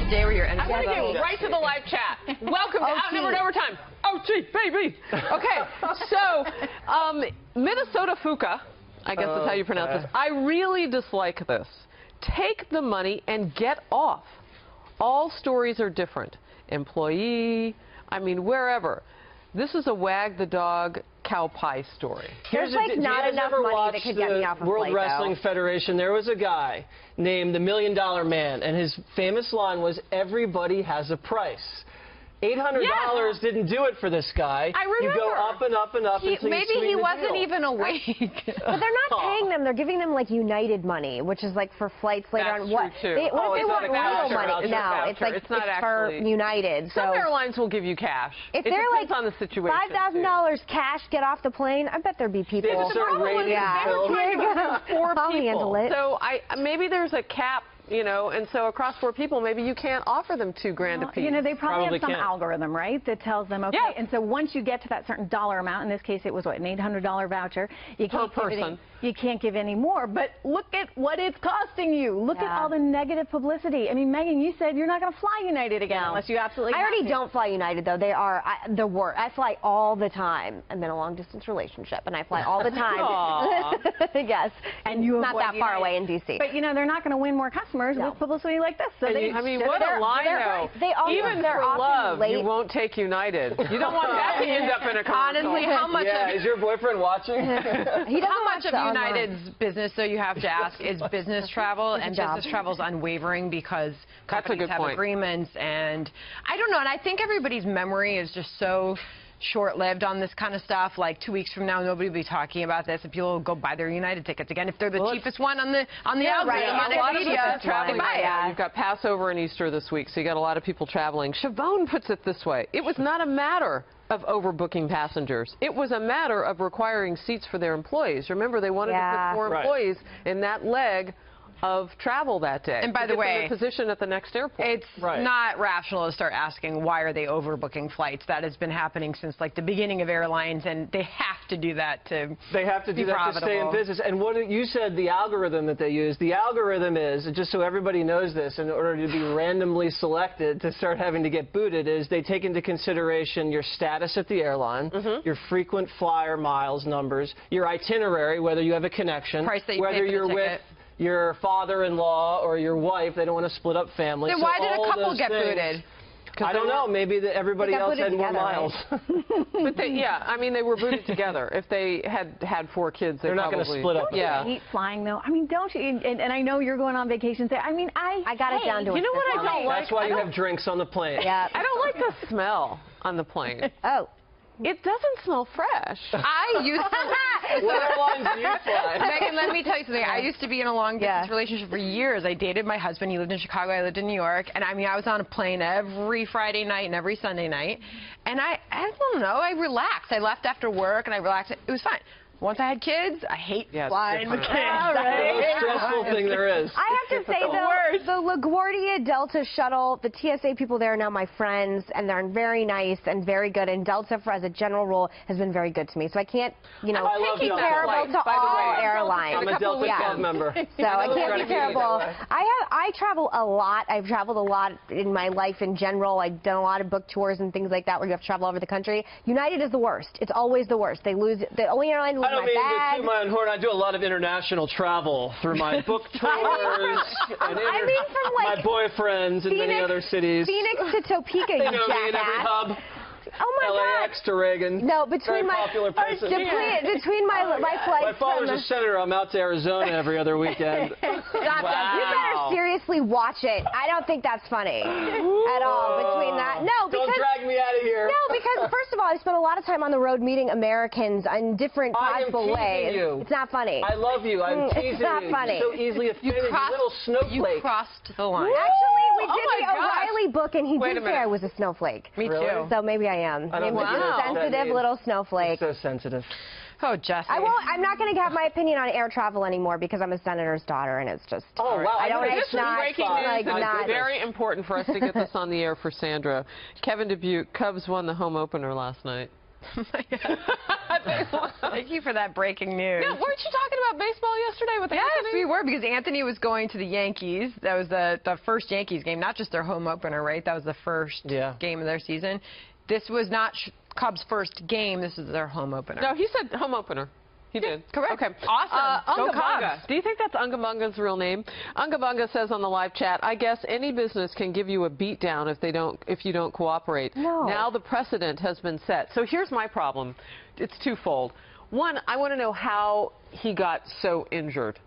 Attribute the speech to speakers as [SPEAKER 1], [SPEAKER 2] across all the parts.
[SPEAKER 1] day where you're
[SPEAKER 2] I'm going to get right to the live chat. Welcome to Outnumbered Overtime. Oh, gee, baby. Okay, so Minnesota Fuka, I guess that's how you pronounce this. I really dislike this. Take the money and get off. All stories are different. Employee, I mean, wherever. This is a wag the dog cow pie story.
[SPEAKER 3] There's like not enough money that could get me off a
[SPEAKER 4] World
[SPEAKER 3] flight,
[SPEAKER 4] Wrestling
[SPEAKER 3] though.
[SPEAKER 4] Federation, there was a guy named the $1 Million Man, and his famous line was, "Everybody has a price." $800 didn't do it for this guy.
[SPEAKER 2] I remember.
[SPEAKER 4] You go up and up and up until
[SPEAKER 1] Maybe
[SPEAKER 4] you
[SPEAKER 1] he
[SPEAKER 4] swing the
[SPEAKER 1] wasn't
[SPEAKER 4] deal.
[SPEAKER 1] even awake.
[SPEAKER 3] But they're not paying them. They're giving them like United money, which is like for flights later
[SPEAKER 2] That's
[SPEAKER 3] on.
[SPEAKER 2] true,
[SPEAKER 3] What
[SPEAKER 2] too.
[SPEAKER 3] they, what if they
[SPEAKER 2] it's
[SPEAKER 3] want
[SPEAKER 2] not a
[SPEAKER 3] real
[SPEAKER 2] voucher,
[SPEAKER 3] money? No,
[SPEAKER 2] voucher.
[SPEAKER 3] it's like
[SPEAKER 2] It's not
[SPEAKER 3] for
[SPEAKER 2] actually-
[SPEAKER 3] United.
[SPEAKER 2] Some
[SPEAKER 3] So
[SPEAKER 2] airlines will give you cash.
[SPEAKER 3] if
[SPEAKER 2] It
[SPEAKER 3] they're
[SPEAKER 2] depends
[SPEAKER 3] like
[SPEAKER 2] on the situation.
[SPEAKER 3] $5,000 cash, get off the plane. I bet there'd be people.
[SPEAKER 4] They start rating
[SPEAKER 3] yeah,
[SPEAKER 4] bills.
[SPEAKER 3] here you go.
[SPEAKER 2] Four
[SPEAKER 3] I'll
[SPEAKER 2] people.
[SPEAKER 3] handle it.
[SPEAKER 2] So maybe there's a cap, you know, and so across 4 people, maybe you can't offer them $2 grand a piece.
[SPEAKER 5] You know, they probably have some
[SPEAKER 4] can't.
[SPEAKER 5] algorithm, right, that tells them, okay,
[SPEAKER 2] Yeah.
[SPEAKER 5] and so once you get to that certain dollar amount, in this case it was, what, an $800 voucher, you can't
[SPEAKER 2] Per
[SPEAKER 5] give
[SPEAKER 2] person.
[SPEAKER 5] you can't give any more, but look at what it's costing you. Look at
[SPEAKER 3] Yeah.
[SPEAKER 5] all the negative publicity. I mean, Megan, you said you're not going to fly United again unless you absolutely
[SPEAKER 3] I
[SPEAKER 5] have
[SPEAKER 3] already
[SPEAKER 5] to.
[SPEAKER 3] don't fly United, though. They are the worst. I fly all the time. I'm in a long-distance relationship, and I fly all the time. Yes.
[SPEAKER 5] And you
[SPEAKER 3] not
[SPEAKER 5] avoid
[SPEAKER 3] that far
[SPEAKER 5] United.
[SPEAKER 3] away in D.C.
[SPEAKER 5] But, you know, they're not going to win more customers
[SPEAKER 3] No.
[SPEAKER 5] with publicity like this. So they
[SPEAKER 2] I mean, what a line, though.
[SPEAKER 3] They also,
[SPEAKER 2] Even
[SPEAKER 3] they're
[SPEAKER 2] for
[SPEAKER 3] often
[SPEAKER 2] love,
[SPEAKER 3] late.
[SPEAKER 2] you won't take United. You don't want that to end up in a commercial.
[SPEAKER 1] Honestly, how much
[SPEAKER 4] Yeah, is your boyfriend watching?
[SPEAKER 3] He doesn't
[SPEAKER 1] How
[SPEAKER 3] watch
[SPEAKER 1] much of
[SPEAKER 3] the online.
[SPEAKER 1] United's business, though, you have to ask, is business travel? And
[SPEAKER 3] job.
[SPEAKER 1] business travel is unwavering because
[SPEAKER 2] That's a
[SPEAKER 1] companies
[SPEAKER 2] good
[SPEAKER 1] have
[SPEAKER 2] point.
[SPEAKER 1] agreements. And I don't know. And I think everybody's memory is just so short-lived on this kind of stuff. Like 2 weeks from now, nobody will be talking about this, and people will go buy their United tickets again if they're the cheapest one on the algorithm
[SPEAKER 3] right.
[SPEAKER 1] on
[SPEAKER 2] A lot of
[SPEAKER 1] media.
[SPEAKER 2] people
[SPEAKER 3] They
[SPEAKER 2] traveling
[SPEAKER 3] buy
[SPEAKER 2] right
[SPEAKER 3] it.
[SPEAKER 2] now. You've got Passover and Easter this week, so you got a lot of people traveling. Siobhan puts it this way. It was not a matter of overbooking passengers. It was a matter of requiring seats for their employees. Remember, they wanted to put more
[SPEAKER 4] Right.
[SPEAKER 2] employees in that leg of travel that day.
[SPEAKER 1] And by
[SPEAKER 2] to
[SPEAKER 1] the
[SPEAKER 2] get them
[SPEAKER 1] way,
[SPEAKER 2] in position at the next airport.
[SPEAKER 1] It's
[SPEAKER 4] Right.
[SPEAKER 1] not rational to start asking why are they overbooking flights. That has been happening since like the beginning of airlines, and they have to do that to
[SPEAKER 4] They have to
[SPEAKER 1] be
[SPEAKER 4] do that to stay in
[SPEAKER 1] profitable.
[SPEAKER 4] business. And what you said, the algorithm that they use, the algorithm is, just so everybody knows this, in order to be randomly selected to start having to get booted, is they take into consideration your status at the airline, your frequent flyer miles numbers, your itinerary, whether you have a connection,
[SPEAKER 1] Price that you
[SPEAKER 4] whether
[SPEAKER 1] pay for the
[SPEAKER 4] you're with
[SPEAKER 1] ticket.
[SPEAKER 4] your father-in-law or your wife. They don't want to split up families.
[SPEAKER 1] Then
[SPEAKER 4] So
[SPEAKER 1] why did a
[SPEAKER 4] all
[SPEAKER 1] couple
[SPEAKER 4] those
[SPEAKER 1] get
[SPEAKER 4] things-
[SPEAKER 1] booted?
[SPEAKER 4] I don't know. Maybe everybody
[SPEAKER 3] They got
[SPEAKER 4] else had
[SPEAKER 3] booted
[SPEAKER 4] more
[SPEAKER 3] together,
[SPEAKER 4] miles.
[SPEAKER 2] But they, yeah, I mean, they were booted together. If they had 4 kids,
[SPEAKER 4] They're not going to
[SPEAKER 2] probably-
[SPEAKER 4] split up.
[SPEAKER 2] Yeah.
[SPEAKER 5] I hate flying, though. I mean, don't you? And I know you're going on vacations there. I mean, I
[SPEAKER 3] got it down to
[SPEAKER 2] You know what I don't like?
[SPEAKER 4] That's why you have drinks on the plane.
[SPEAKER 3] Yeah.
[SPEAKER 2] I don't like the smell on the plane.
[SPEAKER 3] Oh.
[SPEAKER 2] It doesn't smell fresh.
[SPEAKER 1] I used
[SPEAKER 4] What airlines do you fly?
[SPEAKER 1] Megan, let me tell you something. I used to be in a long-distance
[SPEAKER 3] Yeah.
[SPEAKER 1] relationship for years. I dated my husband. He lived in Chicago. I lived in New York. And, I mean, I was on a plane every Friday night and every Sunday night. And I don't know, I relaxed. I left after work, and I relaxed. It was fine. Once I had kids, I hate
[SPEAKER 2] Yeah, it's
[SPEAKER 1] flying with
[SPEAKER 2] different.
[SPEAKER 1] kids.
[SPEAKER 4] The most stressful thing there is.
[SPEAKER 3] I have to say, though, the LaGuardia Delta shuttle, the TSA people there are now my friends, and they're very nice and very good. And Delta, as a general rule, has been very good to me. So I can't, you know,
[SPEAKER 4] I love
[SPEAKER 3] be
[SPEAKER 4] Delta
[SPEAKER 3] terrible
[SPEAKER 4] flights,
[SPEAKER 3] to
[SPEAKER 2] by the
[SPEAKER 3] all
[SPEAKER 2] way.
[SPEAKER 3] airlines.
[SPEAKER 4] I'm a Delta
[SPEAKER 3] Yeah.
[SPEAKER 4] Club member.
[SPEAKER 3] So I
[SPEAKER 4] know
[SPEAKER 3] can't
[SPEAKER 4] they're
[SPEAKER 3] be
[SPEAKER 4] gonna
[SPEAKER 3] terrible.
[SPEAKER 4] that way.
[SPEAKER 3] I travel a lot. I've traveled a lot in my life in general. I've done a lot of book tours and things like that where you have to travel all over the country. United is the worst. It's always the worst. They lose. The only airline to lose
[SPEAKER 4] I don't
[SPEAKER 3] my
[SPEAKER 4] mean to
[SPEAKER 3] bag.
[SPEAKER 4] toot my own horn. I do a lot of international travel through my book tours and
[SPEAKER 3] I mean, from
[SPEAKER 4] my
[SPEAKER 3] like
[SPEAKER 4] boyfriends in many other cities.
[SPEAKER 3] Phoenix to Topeka,
[SPEAKER 4] They
[SPEAKER 3] you
[SPEAKER 4] know me in every
[SPEAKER 3] jackass.
[SPEAKER 4] hub.
[SPEAKER 3] Oh my
[SPEAKER 4] LAX to Reagan.
[SPEAKER 3] God. No,
[SPEAKER 4] Very
[SPEAKER 3] between my
[SPEAKER 4] popular places.
[SPEAKER 3] between my
[SPEAKER 4] My
[SPEAKER 3] flights
[SPEAKER 4] father's
[SPEAKER 3] from
[SPEAKER 4] a senator. I'm out to Arizona every other weekend.
[SPEAKER 3] Stop that. You better seriously watch it. I don't think that's funny at all between that. No,
[SPEAKER 4] Don't
[SPEAKER 3] because
[SPEAKER 4] drag me out of here.
[SPEAKER 3] no, because first of all, I spent a lot of time on the road meeting Americans in different
[SPEAKER 4] I am
[SPEAKER 3] possible
[SPEAKER 4] teasing
[SPEAKER 3] ways.
[SPEAKER 4] you.
[SPEAKER 3] It's not funny.
[SPEAKER 4] I love you. I'm teasing
[SPEAKER 3] It's not
[SPEAKER 4] you.
[SPEAKER 3] funny.
[SPEAKER 4] You're so easily offended. You little
[SPEAKER 1] You
[SPEAKER 4] snowflake.
[SPEAKER 1] crossed the line.
[SPEAKER 3] Actually, we
[SPEAKER 2] Oh
[SPEAKER 3] did
[SPEAKER 2] my
[SPEAKER 3] the
[SPEAKER 2] gosh.
[SPEAKER 3] O'Reilly book, and he
[SPEAKER 2] Wait
[SPEAKER 3] did
[SPEAKER 2] a
[SPEAKER 3] say
[SPEAKER 2] minute.
[SPEAKER 3] I was a snowflake.
[SPEAKER 1] Me
[SPEAKER 4] Really?
[SPEAKER 1] too.
[SPEAKER 3] So maybe I am.
[SPEAKER 4] I don't
[SPEAKER 3] Maybe
[SPEAKER 4] think you know
[SPEAKER 3] I'm a
[SPEAKER 4] what that
[SPEAKER 3] sensitive
[SPEAKER 4] means.
[SPEAKER 3] little snowflake.
[SPEAKER 4] So sensitive.
[SPEAKER 1] Oh, Jesse.
[SPEAKER 3] I'm not going to have my opinion on air travel anymore because I'm a senator's daughter, and it's just.
[SPEAKER 4] Oh, wow.
[SPEAKER 3] I don't.
[SPEAKER 4] This
[SPEAKER 3] It's
[SPEAKER 4] is
[SPEAKER 3] not
[SPEAKER 2] breaking
[SPEAKER 3] like
[SPEAKER 2] news.
[SPEAKER 3] not.
[SPEAKER 2] It's very important for us to get this on the air for Sandra. Kevin Dubuque, Cubs won the home opener last night.
[SPEAKER 1] Thank you for that breaking news.
[SPEAKER 2] Yeah, weren't you talking about baseball yesterday with
[SPEAKER 1] Yes,
[SPEAKER 2] Anthony?
[SPEAKER 1] we were, because Anthony was going to the Yankees. That was the first Yankees game, not just their home opener, right? That was the first game of their season. This was not Cubs' first game. This was their home opener.
[SPEAKER 2] No, he said home opener. He did.
[SPEAKER 1] Correct.
[SPEAKER 2] Okay.
[SPEAKER 1] Awesome. Go
[SPEAKER 2] Ungabunga.
[SPEAKER 1] Cubs.
[SPEAKER 2] Do you think that's Ungabunga's real name? Ungabunga says on the live chat, I guess any business can give you a beat down if you don't cooperate.
[SPEAKER 3] No.
[SPEAKER 2] Now the precedent has been set. So here's my problem. It's twofold. One, I want to know how he got so injured.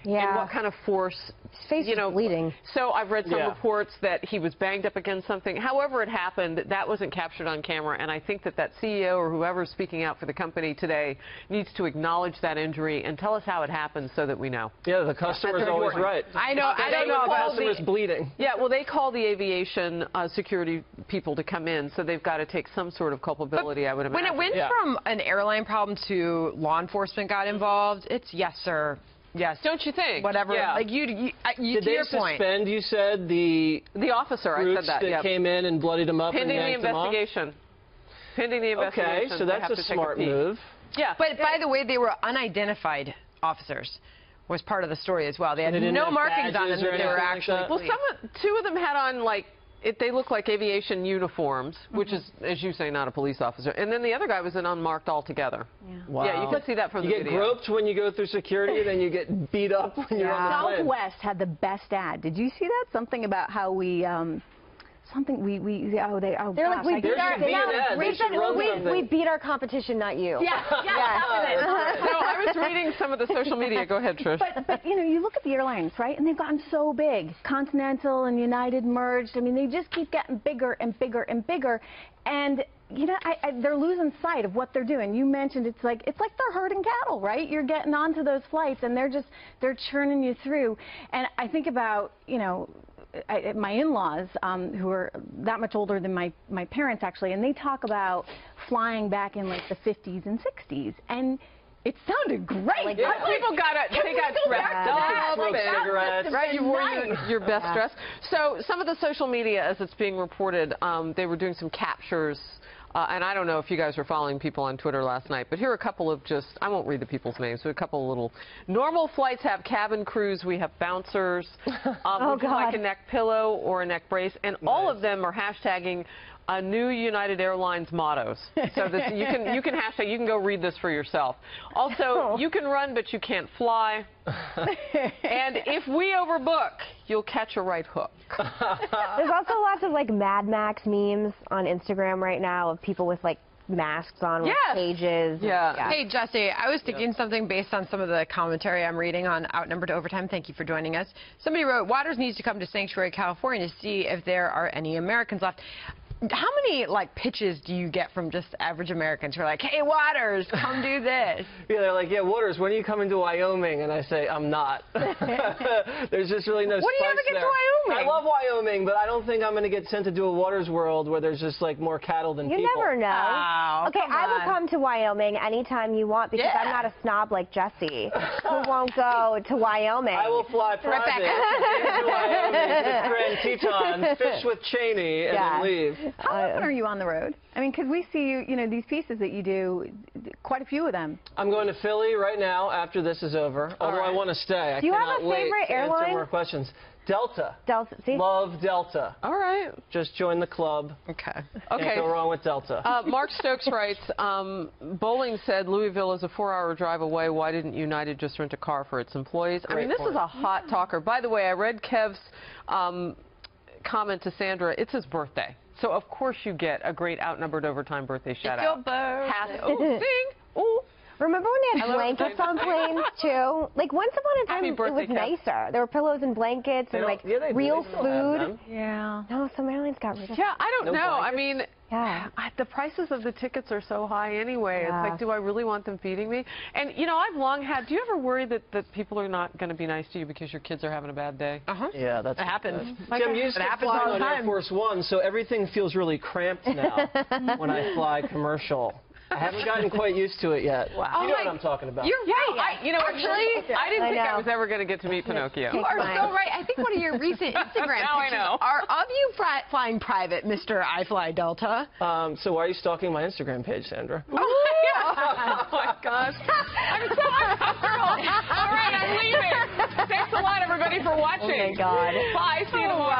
[SPEAKER 3] Yeah.
[SPEAKER 2] And what kind of force,
[SPEAKER 3] His face is bleeding.
[SPEAKER 2] So I've read some reports that he was banged up against something. However it happened, that wasn't captured on camera, and I think that CEO or whoever's speaking out for the company today needs to acknowledge that injury and tell us how it happened so that we know.
[SPEAKER 4] Yeah, the customer's always right.
[SPEAKER 1] I know. I don't know
[SPEAKER 4] The
[SPEAKER 1] about
[SPEAKER 4] customer's bleeding.
[SPEAKER 2] Yeah, well, they call the aviation security people to come in, so they've got to take some sort of culpability, I would imagine.
[SPEAKER 1] When it went from an airline problem to law enforcement got involved, it's yes, sir. Yes.
[SPEAKER 2] Don't you think?
[SPEAKER 1] Whatever.
[SPEAKER 2] Yeah.
[SPEAKER 1] Like you
[SPEAKER 4] Did
[SPEAKER 1] to
[SPEAKER 4] they
[SPEAKER 1] your point.
[SPEAKER 4] suspend, you said, the
[SPEAKER 2] officer, I
[SPEAKER 4] groups
[SPEAKER 2] said that, yeah.
[SPEAKER 4] came in and bloodied him up
[SPEAKER 2] Pending
[SPEAKER 4] and
[SPEAKER 2] the
[SPEAKER 4] yanked him off?
[SPEAKER 2] investigation. Pending the investigation.
[SPEAKER 4] Okay, so that's a smart move.
[SPEAKER 2] Yeah.
[SPEAKER 1] But by the way, they were unidentified officers. Was part of the story as well. They had
[SPEAKER 4] They didn't
[SPEAKER 1] no
[SPEAKER 4] have
[SPEAKER 1] markings on them
[SPEAKER 4] badges or
[SPEAKER 1] that they were
[SPEAKER 4] anything like
[SPEAKER 1] actually
[SPEAKER 4] that?
[SPEAKER 2] Well,
[SPEAKER 1] police.
[SPEAKER 2] two of them had on, like, they look like aviation uniforms, which is, as you say, not a police officer. And then the other guy was an unmarked altogether.
[SPEAKER 5] Yeah.
[SPEAKER 4] Wow.
[SPEAKER 2] Yeah, you can see that from the
[SPEAKER 4] You get
[SPEAKER 2] video.
[SPEAKER 4] groped when you go through security, then you get beat up when you're on the plane.
[SPEAKER 5] Southwest had the best ad. Did you see that? Something about how we,
[SPEAKER 3] They're like, we
[SPEAKER 4] There
[SPEAKER 3] beat our,
[SPEAKER 4] should be an ad. They should run something.
[SPEAKER 3] we beat our competition, not you.
[SPEAKER 5] Yeah.
[SPEAKER 2] So I was reading some of the social media. Go ahead, Trish.
[SPEAKER 5] But you know, you look at the airlines, right? And they've gotten so big. Continental and United merged. I mean, they just keep getting bigger and bigger and bigger. And you know, they're losing sight of what they're doing. You mentioned it's like they're herding cattle, right? You're getting onto those flights, and they're churning you through. And I think about, you know, my in-laws, who are that much older than my parents, actually, and they talk about flying back in like the 50s and 60s, and it sounded great.
[SPEAKER 3] Like,
[SPEAKER 2] Yeah. People got dressed up,
[SPEAKER 4] Smoke cigarettes.
[SPEAKER 2] right? You wore your best dress. So some of the social media, as it's being reported, they were doing some captures. And I don't know if you guys were following people on Twitter last night, but here are a couple of I won't read the people's names, but a couple of little. Normal flights have cabin crews. We have bouncers. Would you like a neck pillow or a neck brace? And all of them are hashtagging a new United Airlines mottos. So this, you can hashtag. You can go read this for yourself. Also, you can run, but you can't fly. And if we overbook, you'll catch a right hook.
[SPEAKER 3] There's also lots of like Mad Max memes on Instagram right now of people with like masks on with cages.
[SPEAKER 2] Yeah.
[SPEAKER 1] Hey, Jesse, I was thinking something based on some of the commentary I'm reading on Outnumbered Overtime. Thank you for joining us. Somebody wrote, Waters needs to come to Sanctuary, California to see if there are any Americans left. How many, like, pitches do you get from just average Americans who are like, hey, Waters, come do this?
[SPEAKER 4] Yeah, they're like, yeah, Waters, when are you coming to Wyoming? And I say, I'm not. There's just really no
[SPEAKER 1] When do you ever
[SPEAKER 4] spice
[SPEAKER 1] get to
[SPEAKER 4] there.
[SPEAKER 1] Wyoming?
[SPEAKER 4] I love Wyoming, but I don't think I'm going to get sent to do a Waters world where there's just, like, more cattle than
[SPEAKER 3] You
[SPEAKER 4] people.
[SPEAKER 3] never know.
[SPEAKER 1] Oh,
[SPEAKER 3] Okay, I will come to Wyoming anytime you want because I'm not a snob like Jesse who won't go to Wyoming.
[SPEAKER 4] I will fly private into Wyoming to Grand Tetons, fish with Cheney, and then leave.
[SPEAKER 5] How often are you on the road? I mean, because we see you know, these pieces that you do, quite a few of them.
[SPEAKER 4] I'm going to Philly right now after this is over, although I want to stay.
[SPEAKER 3] Do you have
[SPEAKER 4] cannot
[SPEAKER 3] a
[SPEAKER 4] wait
[SPEAKER 3] favorite
[SPEAKER 4] to answer
[SPEAKER 3] airline?
[SPEAKER 4] more questions. Delta.
[SPEAKER 3] Delta, see?
[SPEAKER 4] Love Delta.
[SPEAKER 2] All right.
[SPEAKER 4] Just join the club.
[SPEAKER 1] Okay.
[SPEAKER 4] Can't go wrong with Delta.
[SPEAKER 2] Mark Stokes writes, Bowling said Louisville is a 4-hour drive away. Why didn't United just rent a car for its employees? I mean, this is a hot talker. By the way, I read Kev's comment to Sandra. It's his birthday. So, of course, you get a great Outnumbered Overtime birthday shout-out.
[SPEAKER 1] It's your birthday.
[SPEAKER 2] Oh, sing. Ooh.
[SPEAKER 3] Remember when they had blankets on planes, too? Like, once upon a time,
[SPEAKER 2] Happy
[SPEAKER 3] it
[SPEAKER 2] birthday,
[SPEAKER 3] was
[SPEAKER 2] Kev.
[SPEAKER 3] nicer. There were pillows and blankets and, like, real food.
[SPEAKER 5] Yeah.
[SPEAKER 3] No, some airlines got rid of
[SPEAKER 2] Yeah, I don't
[SPEAKER 4] No
[SPEAKER 2] know. I
[SPEAKER 4] blankets?
[SPEAKER 2] mean,
[SPEAKER 3] Yeah.
[SPEAKER 2] the prices of the tickets are so high anyway.
[SPEAKER 3] Yeah.
[SPEAKER 2] It's like, do I really want them feeding me? And, you know, I've long had, do you ever worry that people are not going to be nice to you because your kids are having a bad day?
[SPEAKER 1] Uh-huh.
[SPEAKER 4] Yeah, that's
[SPEAKER 1] It happens.
[SPEAKER 4] Jim, you used
[SPEAKER 1] It
[SPEAKER 4] to
[SPEAKER 1] happens
[SPEAKER 4] fly
[SPEAKER 1] all the
[SPEAKER 4] on Air
[SPEAKER 1] time.
[SPEAKER 4] Force One, so everything feels really cramped now when I fly commercial. I haven't gotten quite used to it yet.
[SPEAKER 2] Wow.
[SPEAKER 4] You know what I'm talking about.
[SPEAKER 1] You're right.
[SPEAKER 2] You know, actually, I didn't think I
[SPEAKER 3] know.
[SPEAKER 2] was ever going to get to meet Pinocchio.
[SPEAKER 1] You are so right. I think one of your recent Instagram
[SPEAKER 2] Now I
[SPEAKER 1] pictures
[SPEAKER 2] know.
[SPEAKER 1] are of you flying private, Mr. I Fly Delta.
[SPEAKER 4] So why are you stalking my Instagram page, Sandra?
[SPEAKER 2] Oh my gosh. I'm so uncomfortable. All right, I'm leaving. Thanks a lot, everybody, for watching.
[SPEAKER 3] Oh, my God.
[SPEAKER 2] Bye. See you tomorrow.